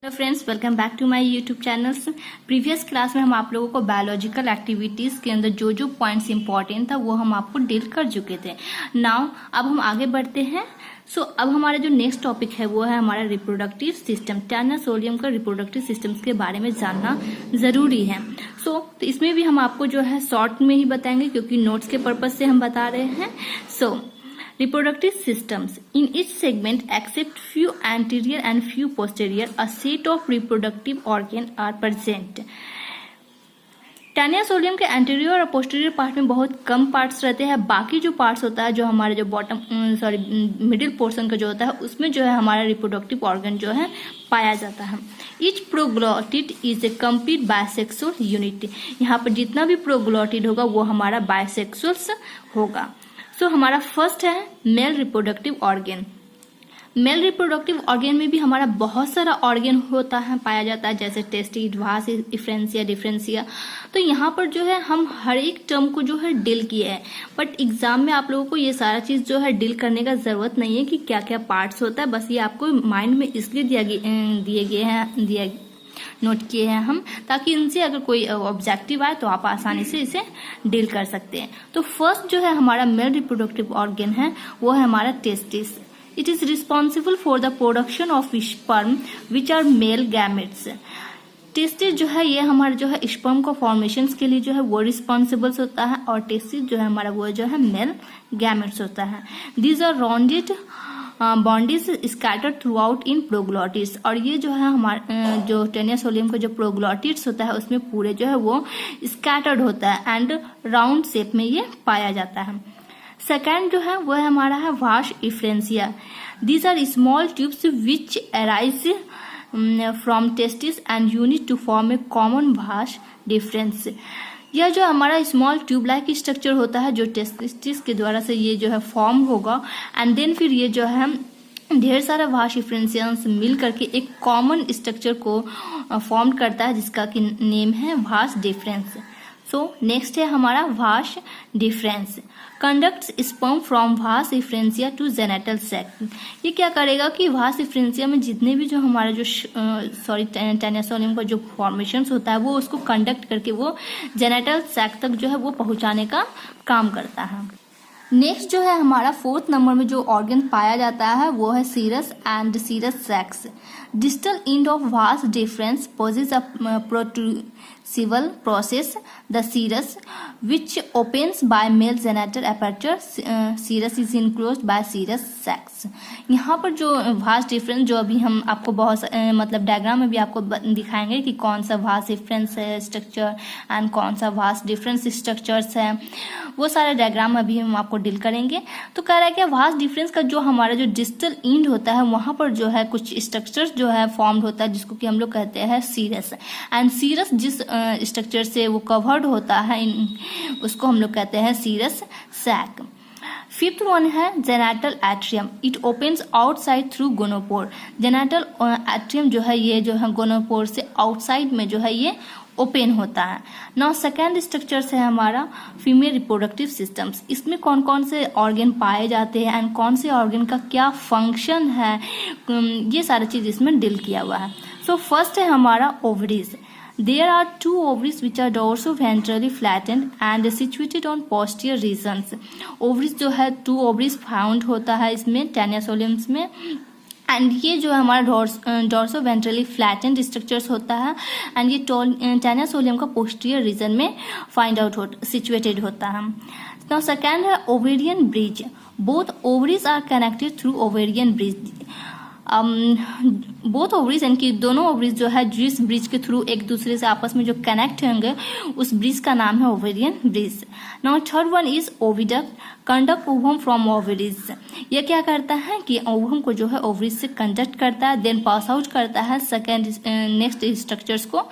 Hello friends, welcome back to my YouTube channels. Previous class में हम आप लोगों को बायोलॉजिकल एक्टिविटीज़ के अंदर जो जो पॉइंट्स इंपॉर्टेंट था वो हम आपको डील कर चुके थे। नाउ अब हम आगे बढ़ते हैं। अब हमारा जो नेक्स्ट टॉपिक है वो है हमारा रिप्रोडक्टिव सिस्टम। टैना सोलियम का रिप्रोडक्टिव सिस्टम्स के बारे में जानना ज़रूरी है। तो इसमें भी हम आपको जो है शॉर्ट में ही बताएंगे क्योंकि नोट्स के पर्पज से हम बता रहे हैं। Reproductive systems. In each segment, except few anterior and few posterior, a set of reproductive organs are present. Taenia solium के एंटीरियर और पोस्टीरियर पार्ट में बहुत कम पार्ट्स रहते हैं। बाकी जो पार्ट्स होता है, जो हमारे जो मिडिल पोर्शन का जो होता है, उसमें जो है हमारा रिप्रोडक्टिव ऑर्गन जो है पाया जाता है। Each proglottid is a complete bisexual unit. यहाँ पर जितना भी प्रोग्लोटिड होगा वो हमारा बायसेक्सुअल्स होगा। हमारा फर्स्ट है male reproductive organ. Male reproductive organ में भी हमारा बहुत सारा ऑर्गन होता है, पाया जाता है, जैसे टेस्टिस, वास, इफ्रेंसिया, डिफरेंसिया। तो यहाँ पर जो है हम हर एक टर्म को जो है डील किया है, बट एग्जाम में आप लोगों को ये सारा चीज जो है डील करने का जरूरत नहीं है कि क्या क्या पार्ट्स होता है। बस ये आपको माइंड में इसलिए दिए गए हैं, नोट किए हैं हम, ताकि इनसे अगर कोई ऑब्जेक्टिव आए तो आप आसानी से इसे डील कर सकते हैं। तो फर्स्ट जो है हमारा मेल रिप्रोडक्टिव ऑर्गन है वो है हमारा testis. It is responsible for the production of sperm which are male gametes. Testis जो है ये हमारा जो है स्पर्म को फॉर्मेशन के लिए जो है वो रिस्पॉन्सिबल होता है, और टेस्टिस जो है हमारा वो जो है मेल गैमेट्स होता है। These are rounded bodies scattered throughout in proglottids. और ये जो है हमारा जो टैनिया सोलियम का जो प्रोग्लोटिड्स होता है उसमें पूरे जो है वो स्कैटर्ड होता है एंड राउंड शेप में ये पाया जाता है। सेकेंड जो है वो है हमारा है vasa efferentia. These are small tubes which arise from testis and unite to form a common vas deferens. यह जो हमारा स्मॉल ट्यूब लाइक स्ट्रक्चर होता है जो टेस्टिस के द्वारा से ये जो है फॉर्म होगा, एंड देन फिर ये जो है ढेर सारा वाश डिफरेंशियंस मिल करके एक कॉमन स्ट्रक्चर को फॉर्म करता है जिसका कि नेम है वाश डिफरेंस। नेक्स्ट है हमारा wash difference. Conducts sperm from वास डिफरेंसिया टू जेनेटल सैक। ये क्या करेगा कि वास डिफरेंसिया में जितने भी जो हमारा जो टैनिया सोलियम का जो फॉर्मेशंस होता है वो उसको कंडक्ट करके वो जेनेटल सैक तक जो है वो पहुंचाने का काम करता है। नेक्स्ट जो है हमारा फोर्थ नंबर में जो ऑर्गन पाया जाता है वो है cirrus and cirrus sacs. Distal end of vas deferens possesses a protrusible process the cirrus which opens by male genital aperture. Serous is enclosed by serous sacs. यहाँ पर जो वास डिफरेंस जो अभी हम आपको बहुत मतलब डायग्राम में भी आपको दिखाएंगे कि कौन सा वास डिफरेंस है स्ट्रक्चर एंड कौन सा वास डिफरेंस स्ट्रक्चर्स है, वो सारे डायग्राम अभी हम आपको डील करेंगे। तो कह रहा है कि वास डिफरेंस का जो हमारा जो डिस्टल एंड होता है वहाँ पर जो है कुछ स्ट्रक्चर्स जो है फॉर्म्ड होता है जिसको कि हम लोग कहते हैं सीरस। एंड सीरस जिस स्ट्रक्चर से वो कवर्ड होता है उसको हम लोग कहते हैं सीरस सैक। फिफ्थ वन है genital atrium. It opens outside through gonopore. Genital atrium जो है ये जो है गोनोपोर से आउटसाइड में जो है ये ओपन होता है। नाउ सेकेंड स्ट्रक्चर है हमारा फीमेल रिप्रोडक्टिव सिस्टम्स। इसमें कौन कौन से ऑर्गन पाए जाते हैं एंड कौन से ऑर्गन का क्या फंक्शन है, ये सारी चीज इसमें डील किया हुआ है। फर्स्ट है हमारा ovaries. There are two ovaries which are dorso-ventrally flattened and situated on posterior regions. Ovaries जो है two ovaries found होता है इसमें टैनिया सोलियम्स में, एंड ये जो है हमारा डॉर्सो वेंट्रली फ्लैटेंड स्ट्रक्चर्स होता है, एंड ये टैनिया सोलियम का पोस्टीरियर रीजन में फाइंड आउट सिचुएटेड होता है। नाउ सेकेंड है ovarian bridge. Both ovaries are connected through ovarian bridge. Both ovaries यानी कि दोनों ओवरीज जो है जिस ब्रिज के थ्रू एक दूसरे से आपस में जो कनेक्ट होंगे उस ब्रिज का नाम है ovarian bridge. Now third one is oviduct. Conduct ovum from ovaries. ये क्या करता है कि ओवम को जो है ओवरीज से कंडक्ट करता है, देन पास आउट करता है सेकेंड नेक्स्ट स्ट्रक्चर्स को।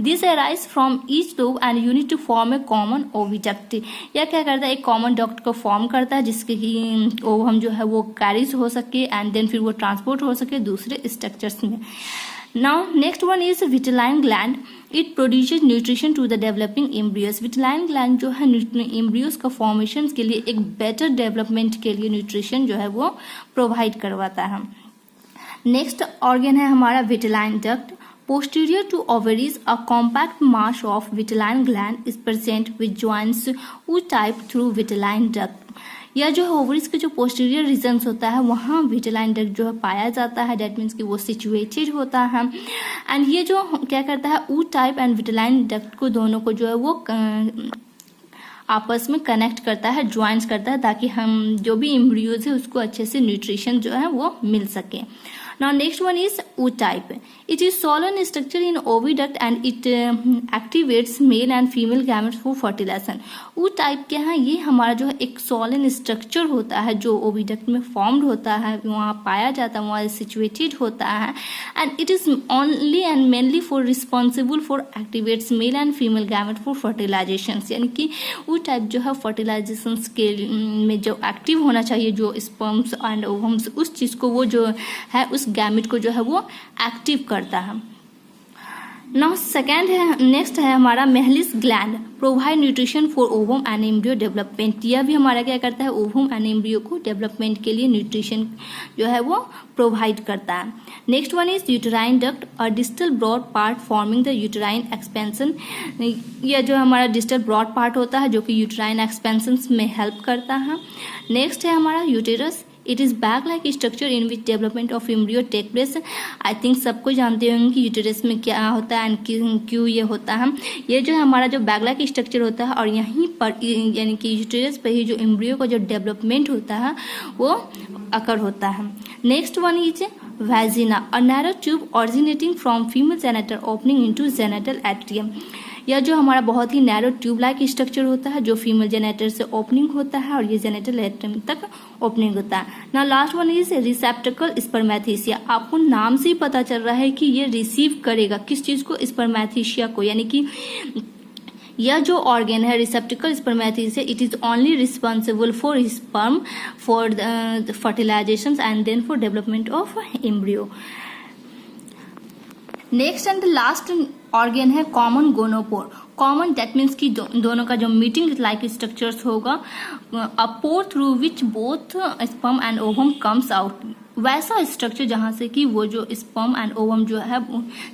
This arise from each lobe and unite to form a common oviduct. यह क्या करता है एक कॉमन डक्ट को फॉर्म करता है जिसके कि ओवम जो है वो कैरीज हो सके एंड देन फिर वो ट्रांसपोर्ट हो सके दूसरे स्ट्रक्चर्स में। Now next one is vitelline gland. It produces nutrition to the developing embryos. Vitelline gland जो है एम्ब्रियोस का फॉर्मेशन के लिए एक बेटर डेवलपमेंट के लिए न्यूट्रिशन जो है वो प्रोवाइड करवाता है। नेक्स्ट ऑर्गन है हमारा vitelline duct. Posterior to ovaries, a compact mass of vitelline gland is present which joins ootype through vitelline duct. यह जो है ओवरीज के जो पोस्टीरियर रीजन्स होता है वहाँ विटेलाइन डक्ट जो है पाया जाता है। डेट मीन्स कि वो सिचुएटेड होता है। एंड ये जो क्या करता है ऊ टाइप एंड विटेलाइन डक्ट को दोनों को जो है वो आपस में कनेक्ट करता है, ज्वाइंस करता है, ताकि हम जो भी एम्ब्रियोज है उसको अच्छे से न्यूट्रिशन जो है वो मिल सके। Now next one is ootype. It is solid structure in oviduct and it activates male and female gametes for fertilization. ootype क्या है? ये हमारा जो है एक solid structure होता है जो oviduct में formed होता है, वहाँ पाया जाता है, वहाँ situated होता है, and it is only and mainly for responsible for activates male and female gamete for fertilization. यानी कि ootype जो है fertilization के में जो एक्टिव होना चाहिए, जो sperms and ovums उस चीज़ को वो जो है उस गैमेट को जो है वो एक्टिव करता है। नाउ सेकेंड है, नेक्स्ट है हमारा Mehlis gland provide nutrition for ovum and embryo development. यह भी हमारा क्या करता है, ओवम एंड एम्ब्रियो को डेवलपमेंट के लिए न्यूट्रिशन जो है वो प्रोवाइड करता है। Next one is uterine duct और distal broad part forming the uterine expansion. यह जो हमारा डिस्टल ब्रॉड पार्ट होता है जो कि यूटेराइन एक्सपेंशन में हेल्प करता है। नेक्स्ट है हमारा uterus. It is bag like structure in which development of embryo take place. I think सबको जानते होंगे कि यूटेरस में क्या होता है एंड क्यों ये होता है। ये जो है हमारा जो बैग लाइक स्ट्रक्चर होता है और यहीं पर यानी कि यूटेरस पर ही जो एम्ब्रियो का जो डेवलपमेंट होता है वो अकर होता है। Next one is vagina, a narrow tube originating from female genital opening into genital atrium. यह जो हमारा बहुत ही नैरो ट्यूब लाइक स्ट्रक्चर होता है जो फीमेल जेनेटर से ओपनिंग होता है और ये जेनेटल एट्रियम तक ओपनिंग होता है। ना लास्ट वन इज रिसेप्टिकल स्पर्मेथेसिया। आपको नाम से ही पता चल रहा है कि ये रिसीव करेगा किस चीज़ को, स्पर्मेथेसिया को, यानी कि यह जो ऑर्गन है receptacle spermatheca, it is only responsible for sperm for fertilization and then for development of embryo. Next and last organ है common gonopore. Common that means कि दोनों का जो मीटिंग लाइक स्ट्रक्चर्स होगा, a pore through which both sperm and ovum comes out. वैसा structure जहाँ से कि वो जो स्पर्म एंड ओवम जो है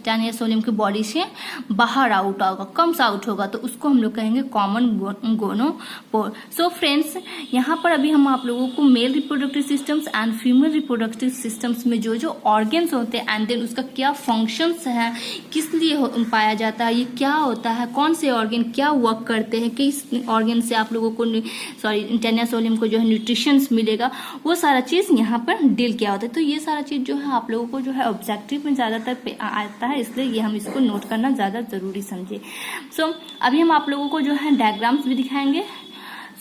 टैनिया सोलियम की बॉडी से बाहर आउट होगा, कम्स आउट होगा, तो उसको हम लोग कहेंगे कॉमन गोनोपोर। सो फ्रेंड्स, यहाँ पर अभी हम आप लोगों को male reproductive systems and female reproductive systems में जो जो ऑर्गन्स होते हैं एंड देन उसका क्या फंक्शंस है, किस लिए पाया जाता है, ये क्या होता है, कौन से ऑर्गन क्या वर्क करते हैं, किस ऑर्गन से आप लोगों को टैनिया सोलियम को जो है न्यूट्रिशंस मिलेगा, वो सारा चीज़ यहाँ पर डील किया होता है। तो ये सारा चीज़ जो है आप लोगों को जो है ऑब्जेक्टिव में ज़्यादातर आता है, इसलिए ये हम इसको नोट करना ज़्यादा ज़रूरी समझे। सो अभी हम आप लोगों को जो है डायग्राम्स भी दिखाएंगे।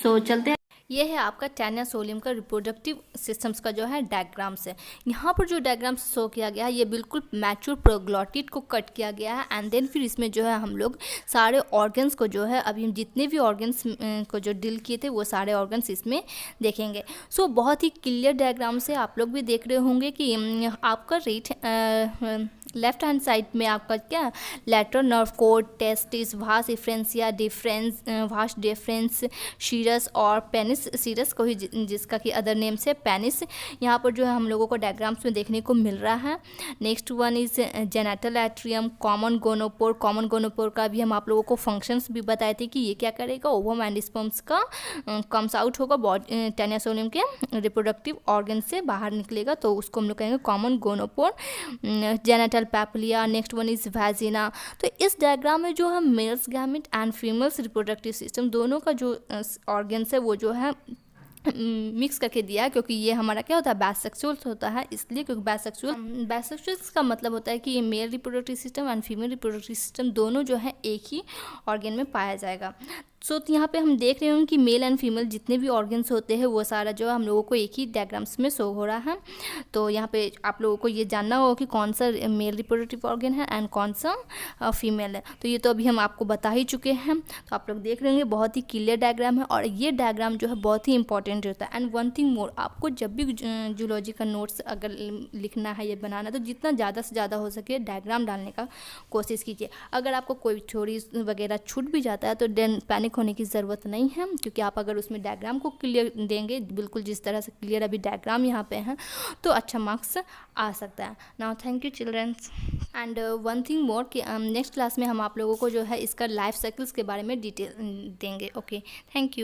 सो चलते हैं। ये है आपका टैनिया सोलियम का रिप्रोडक्टिव सिस्टम्स का जो है डायग्राम्स है। यहाँ पर जो डायग्राम्स शो किया गया है ये बिल्कुल मैच्योर प्रोग्लॉटिड को कट किया गया है एंड देन फिर इसमें जो है हम लोग सारे ऑर्गन्स को जो है अभी हम जितने भी ऑर्गन्स को जो डील किए थे वो सारे ऑर्गन्स इसमें देखेंगे। सो बहुत ही क्लियर डायग्राम से आप लोग भी देख रहे होंगे कि आपका लेफ्ट हैंड साइड में आपका क्या लैटरल नर्व कोड, टेस्टिस, वास इफ्रेंसिया, वास डिफरेंस, शीरस और पेनिस सीरस को ही जिसका कि अदर नेम से पेनिस यहाँ पर जो है हम लोगों को डायग्राम्स में देखने को मिल रहा है। Next one is genital atrium, common gonopore. Common gonopore का भी हम आप लोगों को फंक्शंस भी बताए थे कि ये क्या करेगा, ओवम एंड स्पर्म्स का कम्स आउट होगा टैनिया सोलियम के रिप्रोडक्टिव ऑर्गन से बाहर निकलेगा, तो उसको हम लोग कहेंगे common gonopore. Genital papilla, next one is vagina. तो इस डायग्राम में जो है males gamete and females reproductive system दोनों का जो ऑर्गन्स है वो जो है मिक्स करके दिया है, क्योंकि ये हमारा क्या होता है बायसेक्सुअल होता है, इसलिए क्योंकि बायसेक्सुअल का मतलब होता है कि ये male reproductive system and female reproductive system दोनों जो है एक ही ऑर्गन में पाया जाएगा। सो यहाँ पे हम देख रहे होंगे कि मेल एंड फीमेल जितने भी ऑर्गन्स होते हैं वो सारा जो है हम लोगों को एक ही डायग्राम्स में शो हो रहा है। तो यहाँ पे आप लोगों को ये जानना होगा कि कौन सा मेल रिप्रोडक्टिव ऑर्गन है एंड कौन सा फीमेल है। तो ये तो अभी हम आपको बता ही चुके हैं, तो आप लोग देख रहे होंगे बहुत ही क्लियर डायग्राम है और ये डायग्राम जो है बहुत ही इंपॉर्टेंट होता है। एंड वन थिंग मोर, आपको जब भी जूलॉजी का नोट्स अगर लिखना है या बनाना है तो जितना ज़्यादा से ज़्यादा हो सके डायग्राम डालने का कोशिश कीजिए। अगर आपको कोई थ्योरी वगैरह छूट भी जाता है तो देन पैनिक पैनिक होने की ज़रूरत नहीं है, क्योंकि आप अगर उसमें डायग्राम को क्लियर देंगे, बिल्कुल जिस तरह से क्लियर अभी डायग्राम यहाँ पे है, तो अच्छा मार्क्स आ सकता है। Now thank you childrens. And one thing more कि नेक्स्ट क्लास में हम आप लोगों को जो है इसका लाइफ साइकिल्स के बारे में डिटेल देंगे। Okay, thank you.